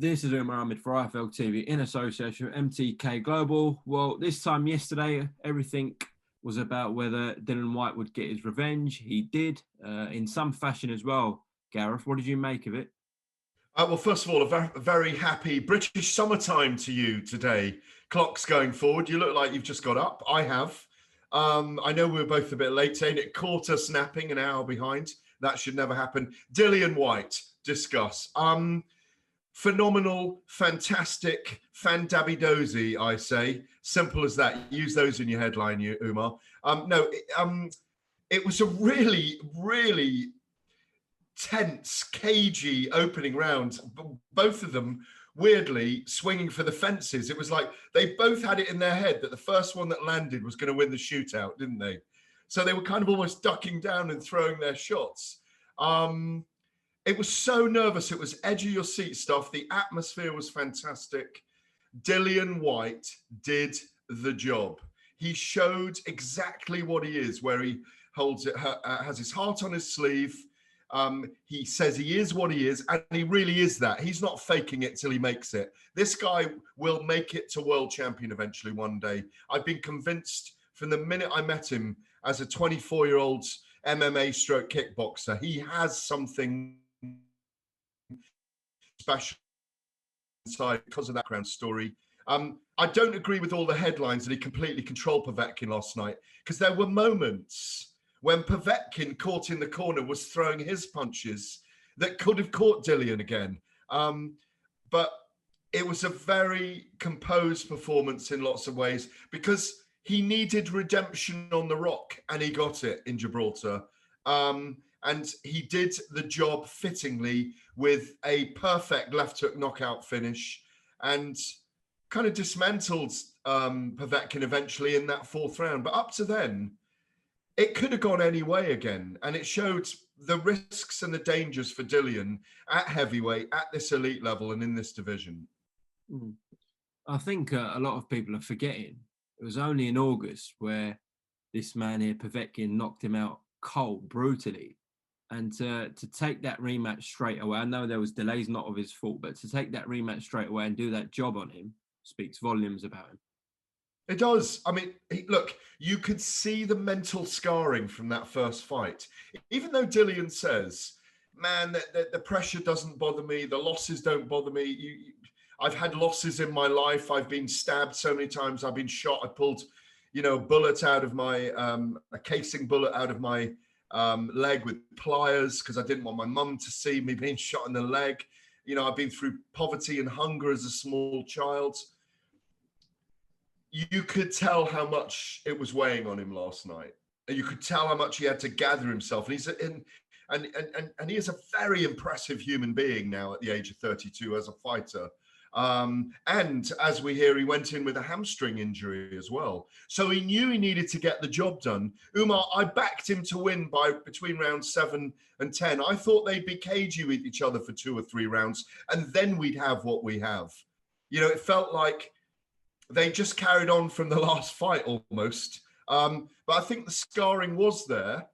This is Umar Ahmed for IFL TV in association with MTK Global. Well, this time yesterday, everything was about whether Dylan Whyte would get his revenge. He did, in some fashion as well. Gareth, what did you make of it? Well, first of all, a very happy British summertime to you today. Clock's going forward. You look like you've just got up. I have. I know we were both a bit late saying it caught us napping an hour behind. That should never happen. Dylan Whyte, discuss. Phenomenal, fantastic, fandabidozi, I say. Simple as that. Use those in your headline, you Umar. It was a really, really tense, cagey opening round. Both of them, weirdly, swinging for the fences. It was like they both had it in their head that the first one that landed was going to win the shootout, didn't they? So they were kind of almost ducking down and throwing their shots. It was so nervous. It was edge of your seat stuff. The atmosphere was fantastic. Dylan Whyte did the job. He showed exactly what he is, where he holds it, has his heart on his sleeve. He says he is what he is, and he really is that. He's not faking it till he makes it. This guy will make it to world champion eventually one day. I've been convinced from the minute I met him as a 24-year-old MMA stroke kickboxer. He has something special inside because of that background story. I don't agree with all the headlines that he completely controlled Povetkin last night, because there were moments when Povetkin, caught in the corner, was throwing his punches that could have caught Dillian again. But it was a very composed performance in lots of ways, because he needed redemption on the rock, and he got it in Gibraltar. And he did the job fittingly with a perfect left hook knockout finish, and kind of dismantled Povetkin eventually in that fourth round. But up to then, it could have gone any way again. And it showed the risks and the dangers for Dillian at heavyweight, at this elite level and in this division. I think a lot of people are forgetting it was only in August where this man here, Povetkin, knocked him out cold, brutally. And to take that rematch straight away, I know there was delays, not of his fault, but to take that rematch straight away and do that job on him speaks volumes about him. It does. I mean, look, you could see the mental scarring from that first fight. Even though Dillian says, man, the pressure doesn't bother me, the losses don't bother me. I've had losses in my life. I've been stabbed so many times. I've been shot. I pulled, a bullet out of my, a casing bullet out of my leg with pliers because I didn't want my mum to see me being shot in the leg. I've been through poverty and hunger as a small child. You could tell how much it was weighing on him last night. And you could tell how much he had to gather himself. And he is a very impressive human being now at the age of 32 as a fighter. And as we hear, he went in with a hamstring injury as well. So he knew he needed to get the job done. Umar, I backed him to win by between rounds 7 and 10. I thought they'd be cagey with each other for 2 or 3 rounds, and then we'd have what we have. It felt like they just carried on from the last fight almost. But I think the scarring was there.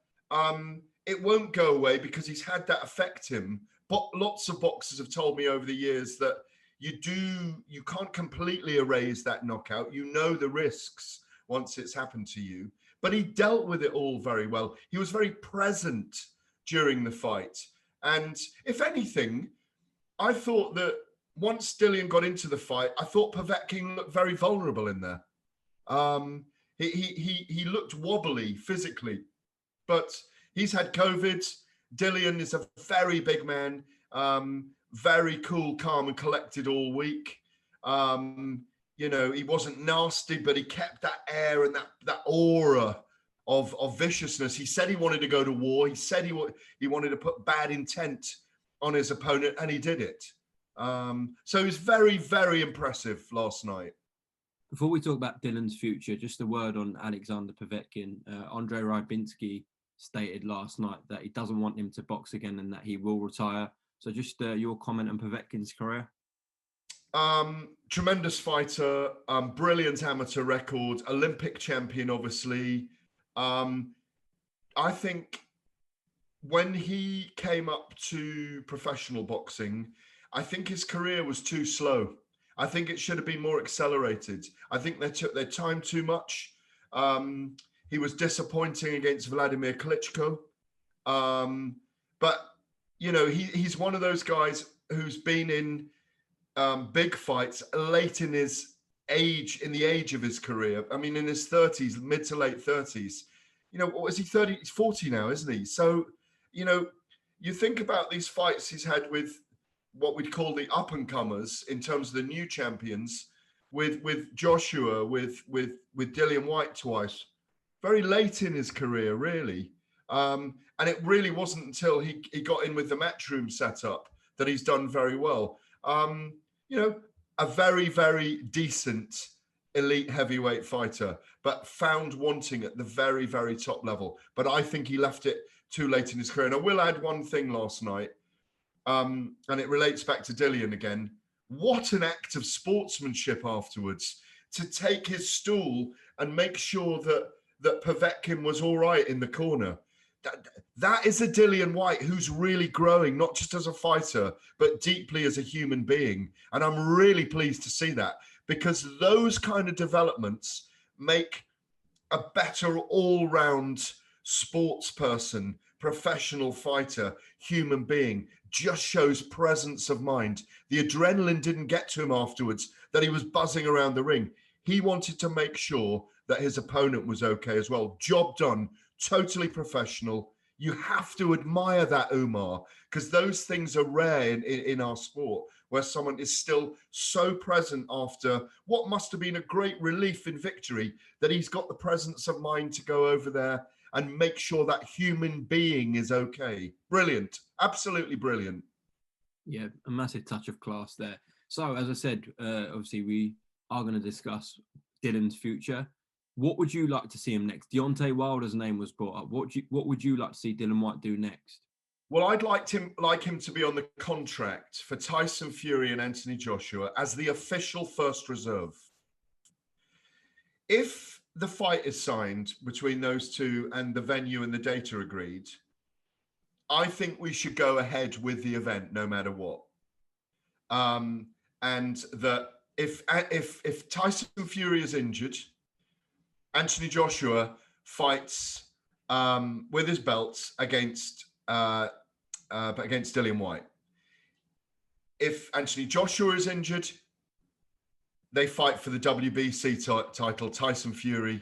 It won't go away because he's had that affect him. But lots of boxers have told me over the years that you can't completely erase that knockout. You know the risks once it's happened to you. But he dealt with it all very well. He was very present during the fight. And if anything, I thought that once Dillian got into the fight, I thought Povetkin looked very vulnerable in there. He looked wobbly physically, but he's had COVID. Dillian is a very big man, very cool, calm, and collected all week. He wasn't nasty, but he kept that air and that aura of viciousness. He said he wanted to go to war. He said he wanted to put bad intent on his opponent, and he did it. So he was very, very impressive last night. Before we talk about Dylan's future, just a word on Alexander Povetkin. Andrei Rybinski stated last night that he doesn't want him to box again and that he will retire. So just your comment on Povetkin's career. Tremendous fighter, brilliant amateur record, Olympic champion, obviously. I think when he came up to professional boxing, I think his career was too slow. I think it should have been more accelerated. I think they took their time too much. He was disappointing against Vladimir Klitschko. But, you know, he's one of those guys who's been in big fights late in his age, in the age of his career. I mean, in his 30s, mid to late 30s. You know, what is he, 30? He's 40 now, isn't he? So, you know, you think about these fights he's had with what we'd call the up-and-comers in terms of the new champions, with Joshua, with Dillian Whyte twice, very late in his career, really. And it really wasn't until he got in with the Matchroom setup that he's done very well. You know, a very, very decent elite heavyweight fighter, but found wanting at the very, very top level. But I think he left it too late in his career. And I will add one thing last night, and it relates back to Dillian again. What an act of sportsmanship afterwards, to take his stool and make sure that Povetkin was all right in the corner. That is a Dillian Whyte who's really growing, not just as a fighter, but deeply as a human being. And I'm really pleased to see that, because those kind of developments make a better all-round sports person, professional fighter, human being. Just shows presence of mind. The adrenaline didn't get to him afterwards, that he was buzzing around the ring. He wanted to make sure that his opponent was okay as well. Job done. Totally professional. You have to admire that, Umar, because those things are rare in our sport, where someone is still so present after what must have been a great relief in victory, that he's got the presence of mind to go over there and make sure that human being is okay. Brilliant. Absolutely brilliant. Yeah, a massive touch of class there. So, as I said, obviously we are going to discuss Dillian's future. What would you like to see him next? Deontay Wilder's name was brought up. What would you like to see Dillian Whyte do next? Well, I'd like him to be on the contract for Tyson Fury and Anthony Joshua as the official first reserve. If the fight is signed between those two and the venue and the data agreed, I think we should go ahead with the event no matter what. And that if Tyson Fury is injured, Anthony Joshua fights with his belts against Dillian Whyte. If Anthony Joshua is injured, they fight for the WBC title, Tyson Fury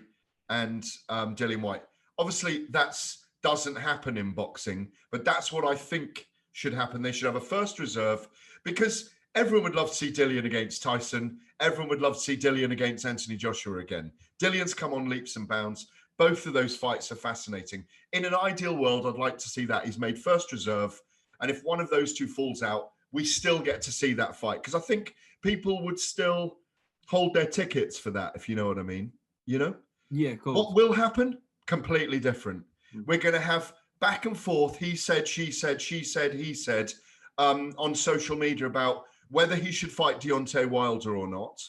and Dillian Whyte. Obviously, that doesn't happen in boxing, but that's what I think should happen. They should have a first reserve, because everyone would love to see Dillian against Tyson. Everyone would love to see Dillian against Anthony Joshua again. Dillian's come on leaps and bounds. Both of those fights are fascinating. In an ideal world, I'd like to see that. He's made first reserve. And if one of those two falls out, we still get to see that fight. Because I think people would still hold their tickets for that, if you know what I mean. You know? Yeah, cool. What will happen? Completely different. We're going to have back and forth, he said, she said, she said, he said, on social media about whether he should fight Deontay Wilder or not.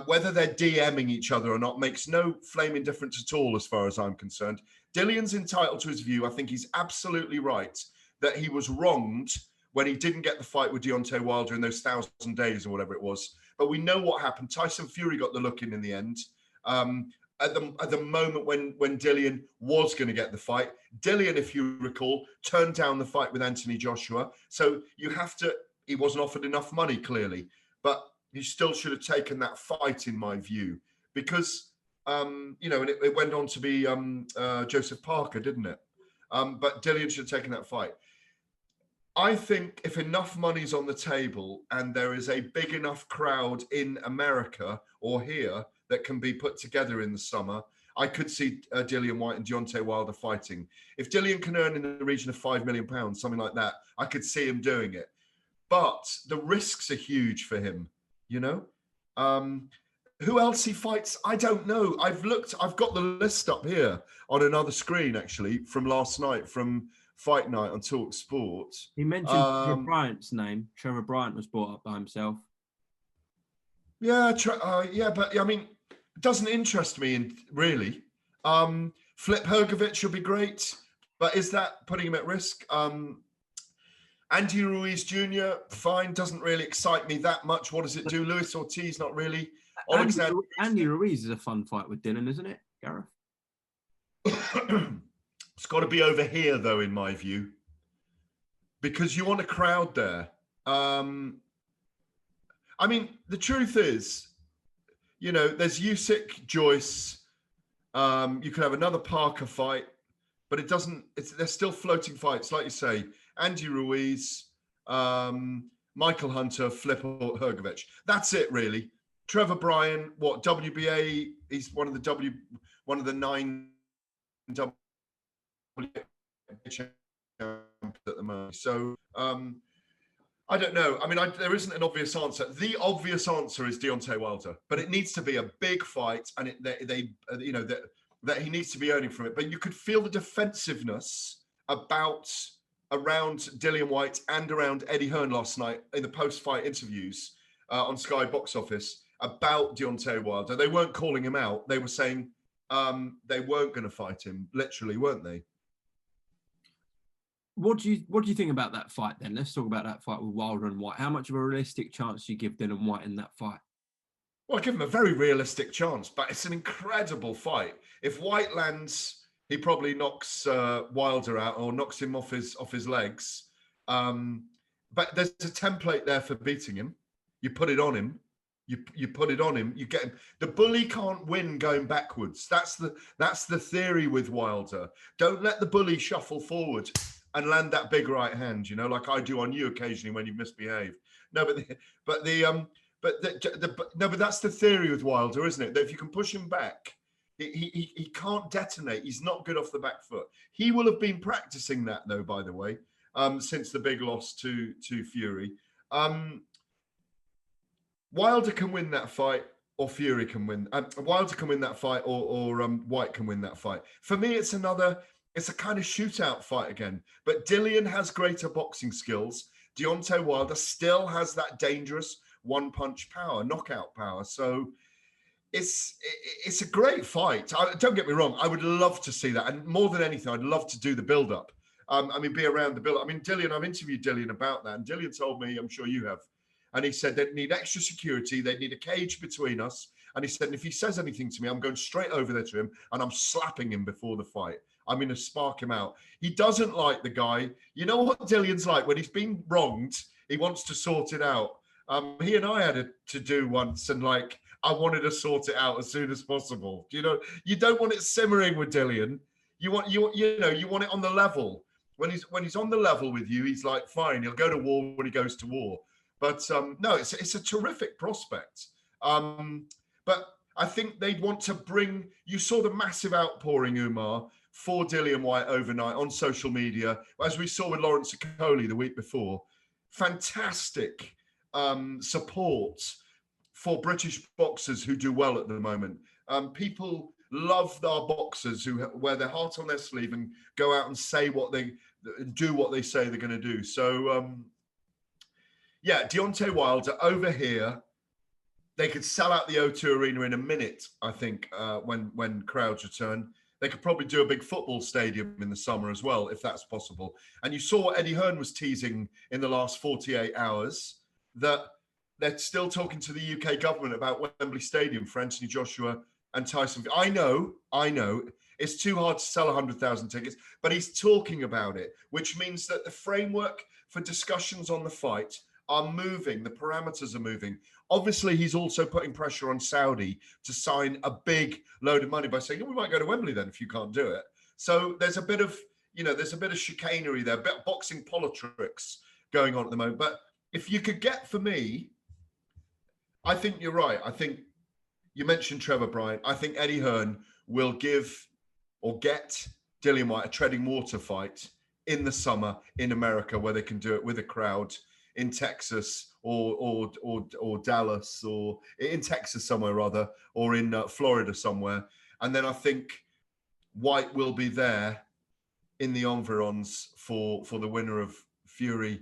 Whether they're DMing each other or not makes no flaming difference at all, as far as I'm concerned. Dillian's entitled to his view. I think he's absolutely right that he was wronged when he didn't get the fight with Deontay Wilder in those 1,000 days or whatever it was. But we know what happened. Tyson Fury got the look in the end. At the moment when Dillian was going to get the fight, Dillian, if you recall, turned down the fight with Anthony Joshua. So you have to, he wasn't offered enough money, clearly. But he still should have taken that fight, in my view, because, you know, and it went on to be Joseph Parker, didn't it? But Dillian should have taken that fight. I think if enough money's on the table and there is a big enough crowd in America or here that can be put together in the summer, I could see Dillian Whyte and Deontay Wilder fighting. If Dillian can earn in the region of £5 million, something like that, I could see him doing it. But the risks are huge for him. You know, who else he fights? I don't know. I've got the list up here on another screen, actually, from last night, from Fight Night on Talk Sport. He mentioned Trevor Bryant's name. Trevor Bryant was brought up by himself. Yeah, but I mean, it doesn't interest me really. Flip Hergovich would be great, but is that putting him at risk? Andy Ruiz Jr., fine, doesn't really excite me that much. What does it do? Luis Ortiz, not really. Alexander. Andy Ruiz is a fun fight with Dylan, isn't it, Gareth? It's got to be over here, though, in my view, because you want a crowd there. I mean, the truth is, you know, there's Usyk, Joyce. You could have another Parker fight, but it doesn't. They're still floating fights, like you say. Andy Ruiz, Michael Hunter, Flip or Hrgovic. That's it, really. Trevor Bryan, what WBA? He's one of the 9 WBA champions at the moment. So I don't know. I mean, there isn't an obvious answer. The obvious answer is Deontay Wilder, but it needs to be a big fight, and that he needs to be earning from it. But you could feel the defensiveness around Dillian Whyte and around Eddie Hearn last night in the post-fight interviews on Sky Box Office about Deontay Wilder. They weren't calling him out. They were saying they weren't going to fight him, literally, weren't they? What do you think about that fight then? Let's talk about that fight with Wilder and Whyte. How much of a realistic chance do you give Dylan Whyte in that fight? Well, I give him a very realistic chance, but it's an incredible fight. If Whyte lands, he probably knocks Wilder out or knocks him off his legs. But there's a template there for beating him. You put it on him. You put it on him. You get him. The bully can't win going backwards. That's the theory with Wilder. Don't let the bully shuffle forward and land that big right hand, you know, like I do on you occasionally when you misbehave. No, but that's the theory with Wilder, isn't it? That if you can push him back, he can't detonate. He's not good off the back foot. He will have been practicing that, though, by the way, since the big loss to Fury. Wilder can win that fight, or Fury can win. Wilder can win that fight, or Whyte can win that fight. For me, it's a kind of shootout fight again. But Dillian has greater boxing skills. Deontay Wilder still has that dangerous one-punch power, knockout power. So it's a great fight. Don't get me wrong. I would love to see that. And more than anything, I'd love to do the build-up. Be around the build-up. I mean, Dillian, I've interviewed Dillian about that. And Dillian told me, I'm sure you have, and he said they'd need extra security. They'd need a cage between us. And he said, if he says anything to me, I'm going straight over there to him and I'm slapping him before the fight. I'm going to spark him out. He doesn't like the guy. You know what Dillian's like? When he's been wronged, he wants to sort it out. He and I had it to do once, and I wanted to sort it out as soon as possible. You know, you don't want it simmering with Dillian. You want it on the level. When he's on the level with you, he's like, fine, he'll go to war when he goes to war. But no, it's a terrific prospect. But I think they'd want to bring. You saw the massive outpouring, Umar, for Dillian Whyte overnight on social media, as we saw with Lawrence Okoli the week before. Fantastic support for British boxers who do well at the moment. People love our boxers who wear their heart on their sleeve and go out and say what they say they're going to do. So, Deontay Wilder over here. They could sell out the O2 Arena in a minute, I think, when crowds return. They could probably do a big football stadium in the summer as well, if that's possible. And you saw what Eddie Hearn was teasing in the last 48 hours, that they're still talking to the UK government about Wembley Stadium for Anthony Joshua and Tyson. I know, it's too hard to sell 100,000 tickets, but he's talking about it, which means that the framework for discussions on the fight are moving, the parameters are moving. Obviously, he's also putting pressure on Saudi to sign a big load of money by saying, we might go to Wembley then if you can't do it. So there's a bit of chicanery there, boxing politics going on at the moment. But if you could get, for me, I think you're right. I think you mentioned Trevor Bryan. I think Eddie Hearn will give or get Dillian Whyte a treading water fight in the summer in America, where they can do it with a crowd, in Texas or Dallas, or in Texas somewhere rather, or in Florida somewhere. And then I think Whyte will be there in the environs for the winner of Fury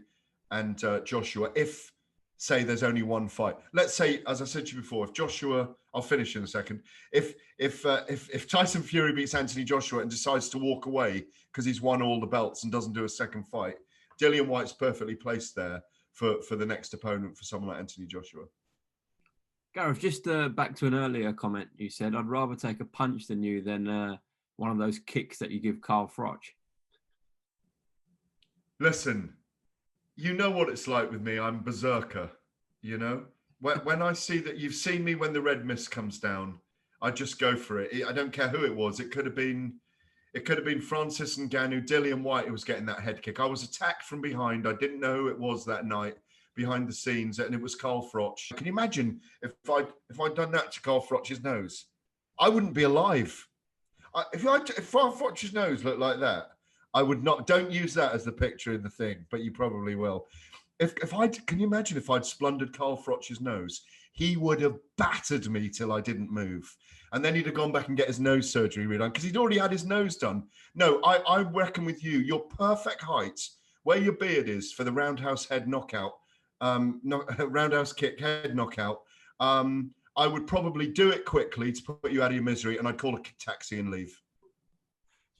and Joshua. If, say, there's only one fight. Let's say, as I said to you before, if Joshua, I'll finish in a second. If Tyson Fury beats Anthony Joshua and decides to walk away because he's won all the belts and doesn't do a second fight, Dillian Whyte's perfectly placed there for the next opponent for someone like Anthony Joshua. Gareth, just back to an earlier comment you said, I'd rather take a punch than you than one of those kicks that you give Carl Froch. Listen, you know what it's like with me. I'm berserker, you know? When I see that, you've seen me when the red mist comes down, I just go for it. I don't care who it was. It could have been Francis Ngannou, Dillian Whyte who was getting that head kick. I was attacked from behind. I didn't know who it was that night behind the scenes, and it was Carl Froch. Can you imagine if I'd done that to Carl Froch's nose? I wouldn't be alive. If Carl Froch's nose looked like that, I would not. Don't use that as the picture in the thing, but you probably will. Can you imagine if I'd splundered Carl Froch's nose? He would have battered me till I didn't move. And then he'd have gone back and get his nose surgery redone because he'd already had his nose done. No, I reckon with you, your perfect height, where your beard is for the roundhouse head knockout, roundhouse kick head knockout, I would probably do it quickly to put you out of your misery, and I'd call a taxi and leave.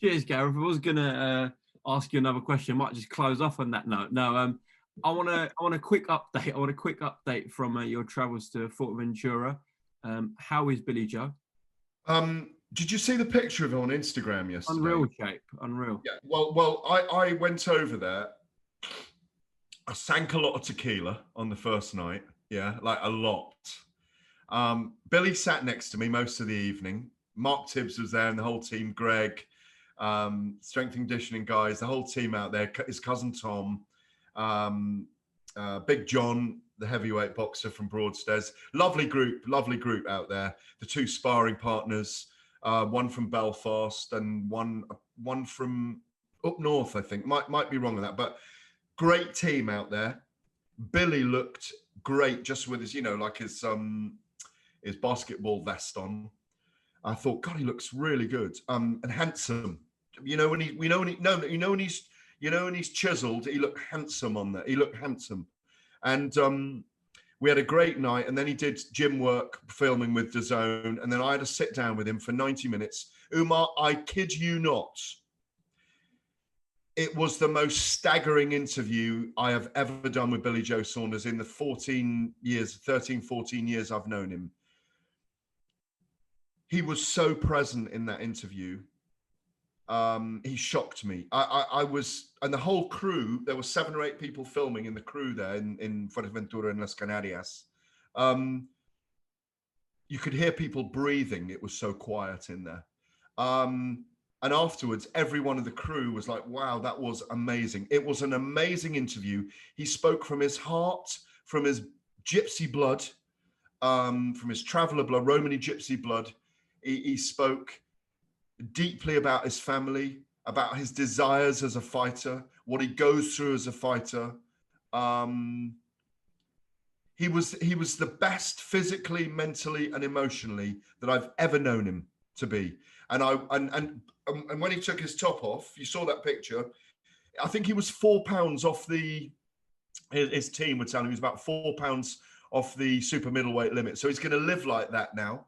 Cheers, Gareth. I was going to ask you another question. I might just close off on that note. No, I want a quick update. I want a quick update from your travels to Fuerteventura. How is Billy Joe? Did you see the picture of him on Instagram yesterday? Unreal shape, unreal. Yeah. Well, I went over there. I sank a lot of tequila on the first night. Yeah, like a lot. Billy sat next to me most of the evening. Mark Tibbs was there and the whole team, Greg, strength and conditioning guys, the whole team out there, his cousin Tom, Big John, the heavyweight boxer from Broadstairs. Lovely group out there. The two sparring partners, one from Belfast and one from up north, I think. Might be wrong on that, but great team out there. Billy looked great just with his, like his basketball vest on. I thought, God, he looks really good and handsome. When he's chiseled, he looked handsome on there. He looked handsome. And we had a great night. And then he did gym work, filming with DAZN. And then I had to sit down with him for 90 minutes. Umar, I kid you not. It was the most staggering interview I have ever done with Billy Joe Saunders in the 13, 14 years I've known him. He was so present in that interview. He shocked me. I was, and the whole crew, there were 7 or 8 people filming in the crew there in Fuerteventura and Las Canarias. You could hear people breathing. It was so quiet in there. And afterwards, every one of the crew was like, wow, that was amazing. It was an amazing interview. He spoke from his heart, from his gypsy blood, from his traveler blood, Romany gypsy blood. He spoke deeply about his family, about his desires as a fighter, what he goes through as a fighter. He was the best physically, mentally, and emotionally that I've ever known him to be. And when he took his top off, you saw that picture. I think he was 4 pounds off his team would tell him he was about 4 pounds off the super middleweight limit. So he's going to live like that now.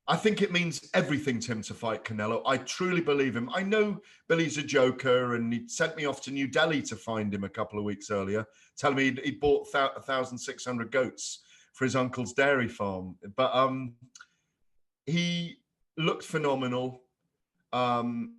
I think it means everything to him to fight Canelo. I truly believe him. I know Billy's a joker, and he sent me off to New Delhi to find him a couple of weeks earlier, telling me he bought 1,600 goats for his uncle's dairy farm. But he looked phenomenal. I'm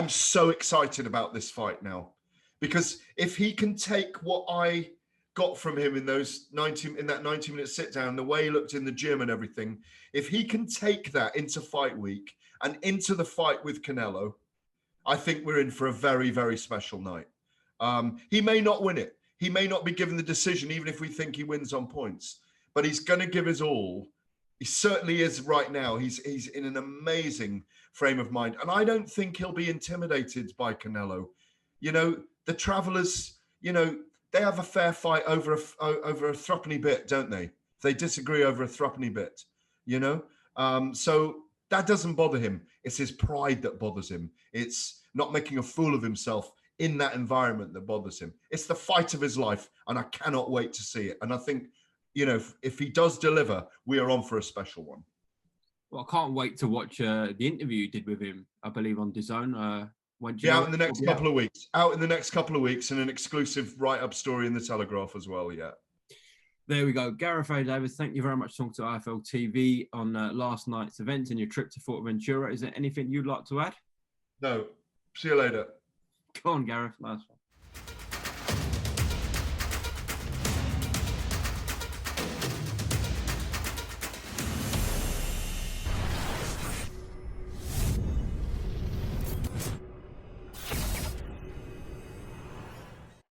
so excited about this fight now, because if he can take what I got from him in that 90-minute sit down, the way he looked in the gym and everything, if he can take that into fight week and into the fight with Canelo, I think we're in for a very, very special night. He may not win it. He may not be given the decision, even if we think he wins on points, but he's going to give his all. He certainly is right now. He's in an amazing frame of mind. And I don't think he'll be intimidated by Canelo. The Travelers, they have a fair fight over a threepenny bit, don't they? They disagree over a threepenny bit, So that doesn't bother him. It's his pride that bothers him. It's not making a fool of himself in that environment that bothers him. It's the fight of his life, and I cannot wait to see it. And I think, if he does deliver, we are on for a special one. Well, I can't wait to watch the interview you did with him, I believe, on DAZN. When do you Yeah, know out in the when next it'll be couple out? of weeks. Out in the next couple of weeks, and an exclusive write-up story in the Telegraph as well. Yeah. There we go. Gareth A. Davies, thank you very much for talking to IFL TV on last night's event and your trip to Fuerteventura. Is there anything you'd like to add? No. See you later. Go on, Gareth. Nice one.